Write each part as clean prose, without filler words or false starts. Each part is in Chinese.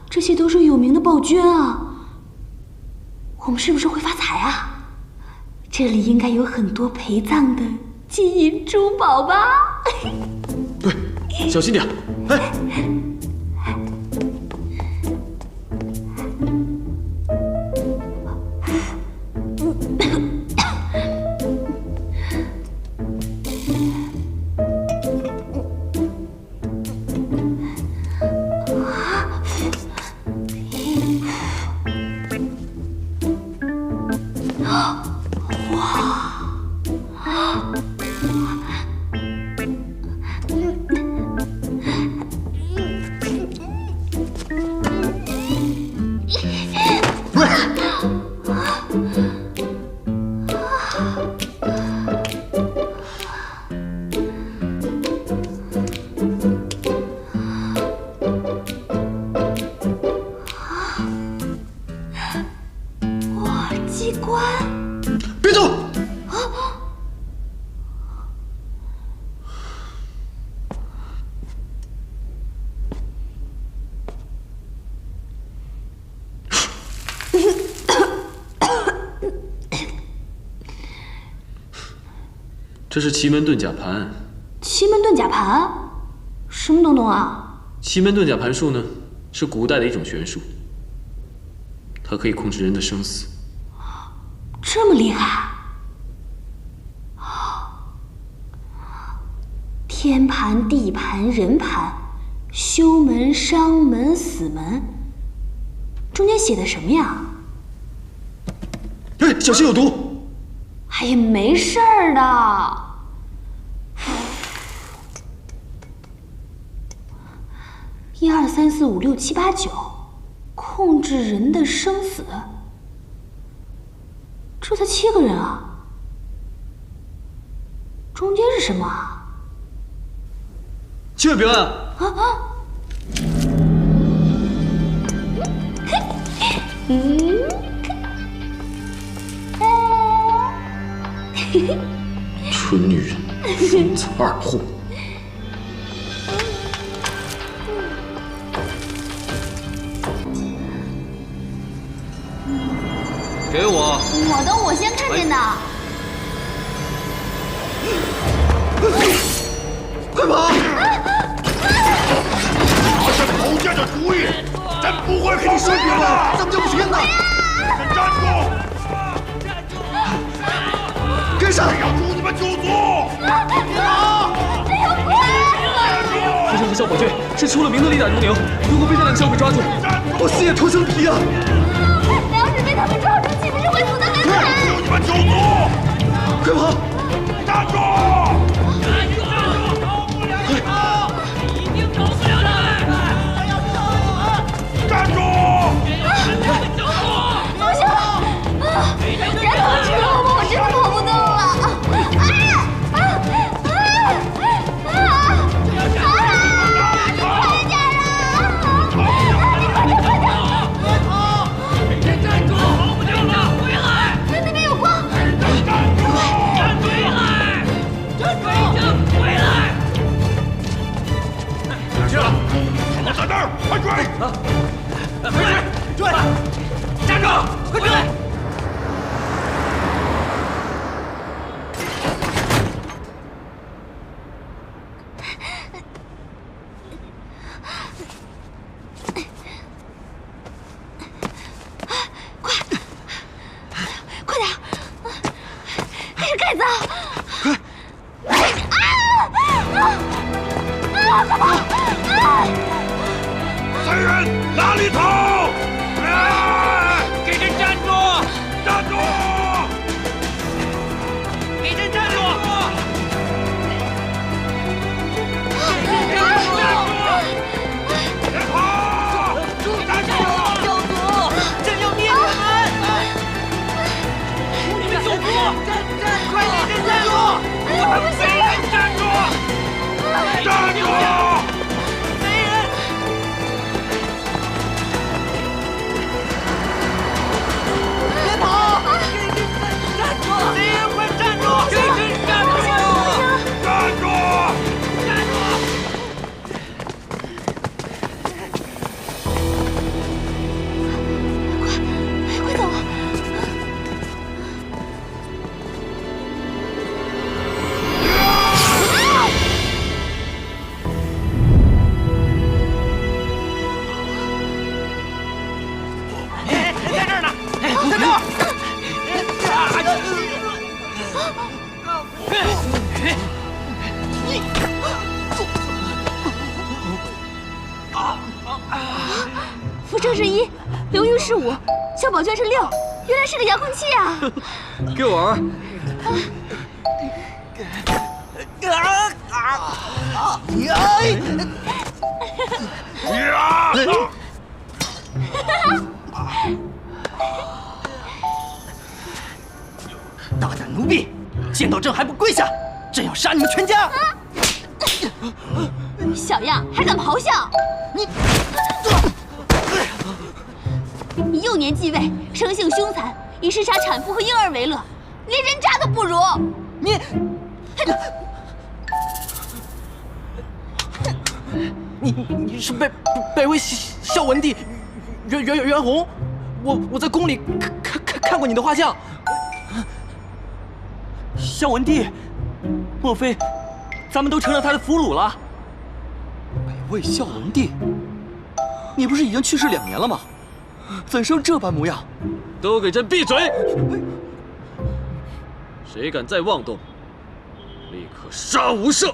这些都是有名的宝娟啊！我们是不是会发财啊？这里应该有很多陪葬的金银珠宝吧？对，小心点！哎，机关！别动！这是奇门遁甲盘。奇门遁甲盘？什么东东啊？奇门遁甲盘术呢，是古代的一种玄术，它可以控制人的生死。这么厉害？天盘、地盘、人盘，修门、伤门、死门，中间写的什么呀？哎，小心有毒！哎呀，没事儿的。1、2、3、4、5、6、7、8、9，控制人的生死。这才7个人啊！中间是什么啊？千万别按啊！蠢女人，疯子二货。给我！我的，我先看见的。快跑！拿下侯家的主意，朕不会给你顺别的。怎么就不行呢？站住！跟上！要助你们九族！夫人和小宝卷是出了名的力大如牛，如果被那两个小鬼抓住，我死也脱生皮啊！要是被他们抓住，岂不是会死得很惨？助你们九族！快跑！站住！一定逃不了的！站住！不行，人能吃肉吗？我真的跑不动了。在那儿，快追！没事，追！站住！快追！快点！那是盖子！快跑！贼人哪里逃？给朕站住！站住！给朕站住！别跑！站住！教主，朕要灭你们！你们九族，快给朕站住！我的贼人站住！站住！贼人！扶正是1，刘墉是5，肖宝娟是6，原来是个遥控器啊！给我玩。大胆奴婢，见到朕还不跪下！朕要杀你们全家！小样，还敢咆哮！你幼年继位，生性凶残，以嗜杀产妇和婴儿为乐，连人渣都不如！你是北魏孝文帝袁弘，我在宫里看过你的画像。孝文帝，莫非咱们都成了他的俘虏了？北魏孝文帝，你不是已经去世2年了吗？怎生这般模样？都给朕闭嘴！谁敢再妄动，立刻杀无赦！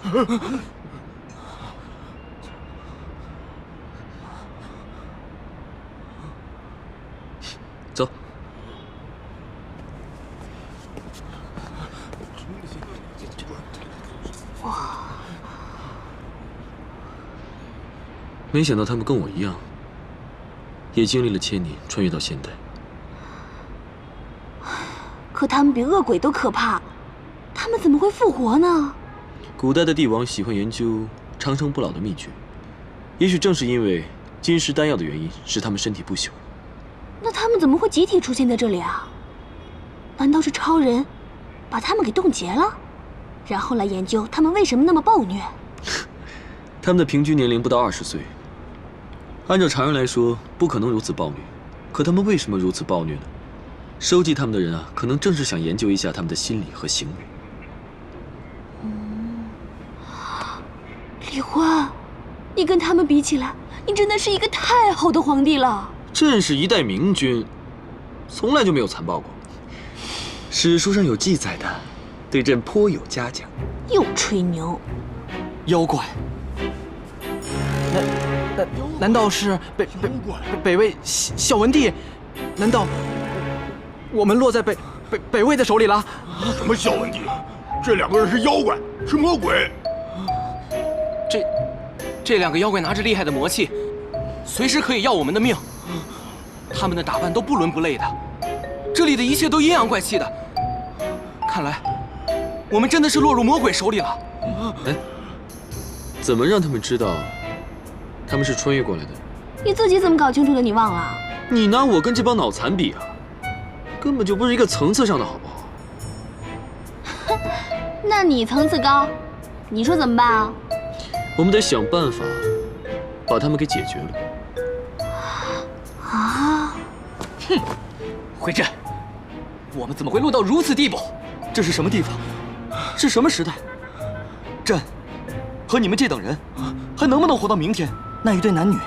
走。哇！没想到他们跟我一样，也经历了1000年，穿越到现代。可他们比恶鬼都可怕，他们怎么会复活呢？古代的帝王喜欢研究长生不老的秘诀，也许正是因为金石丹药的原因，使他们身体不朽。那他们怎么会集体出现在这里啊？难道是超人把他们给冻结了，然后来研究他们为什么那么暴虐？他们的平均年龄不到20岁，按照常人来说，不可能如此暴虐。可他们为什么如此暴虐呢？收集他们的人啊，可能正是想研究一下他们的心理和行为。李欢，你跟他们比起来，你真的是一个太好的皇帝了。朕是一代明君，从来就没有残暴过。史书上有记载的，对朕颇有嘉奖。又吹牛！妖怪，难道是北魏孝文帝？难道我们落在北魏的手里了？什么孝文帝？这2个人是妖怪，是魔鬼。这2个妖怪拿着厉害的魔气，随时可以要我们的命。他们的打扮都不伦不类的，这里的一切都阴阳怪气的。看来，我们真的是落入魔鬼手里了。哎，怎么让他们知道他们是穿越过来的？你自己怎么搞清楚的？你忘了？你拿我跟这帮脑残比啊，根本就不是一个层次上的，好不好？那你层次高，你说怎么办啊？我们得想办法把他们给解决了。啊！哼，回朕，我们怎么会落到如此地步？这是什么地方？是什么时代？朕和你们这等人，还能不能活到明天？那一对男女，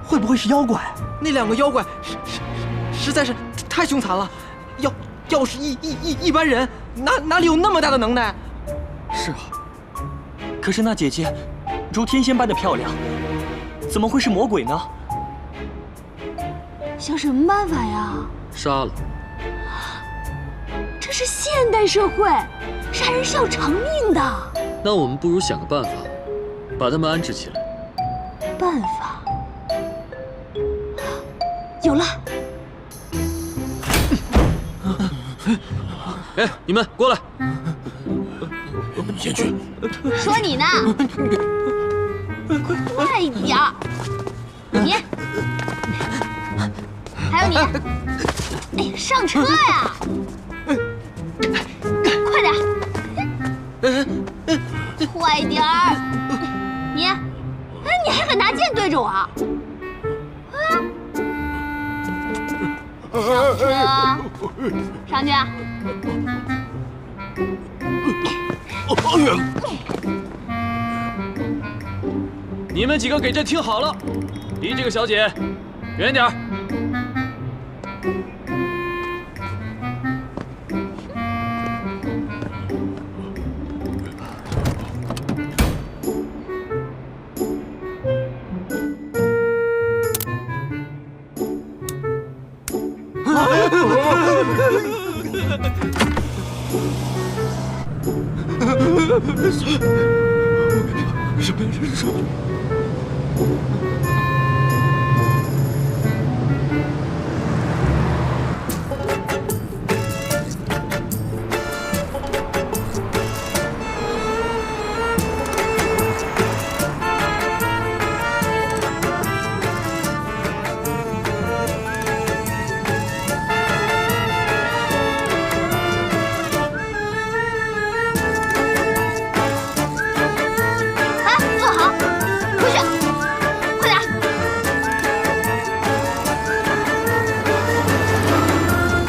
会不会是妖怪？那2个妖怪实在是太凶残了。要是一般人，哪里有那么大的能耐？是啊，可是那姐姐如天仙般的漂亮，怎么会是魔鬼呢？想什么办法呀？杀了。这是现代社会，杀人是要偿命的。那我们不如想个办法，把他们安置起来。办法有了。哎，你们过来。先去。说你呢，快一点儿！你，还有你，哎，上车呀！快点儿，快点儿！你，哎，你还敢拿剑对着我？啊！上车，上去。你们几个给朕听好了，离这个小姐远点儿。什么？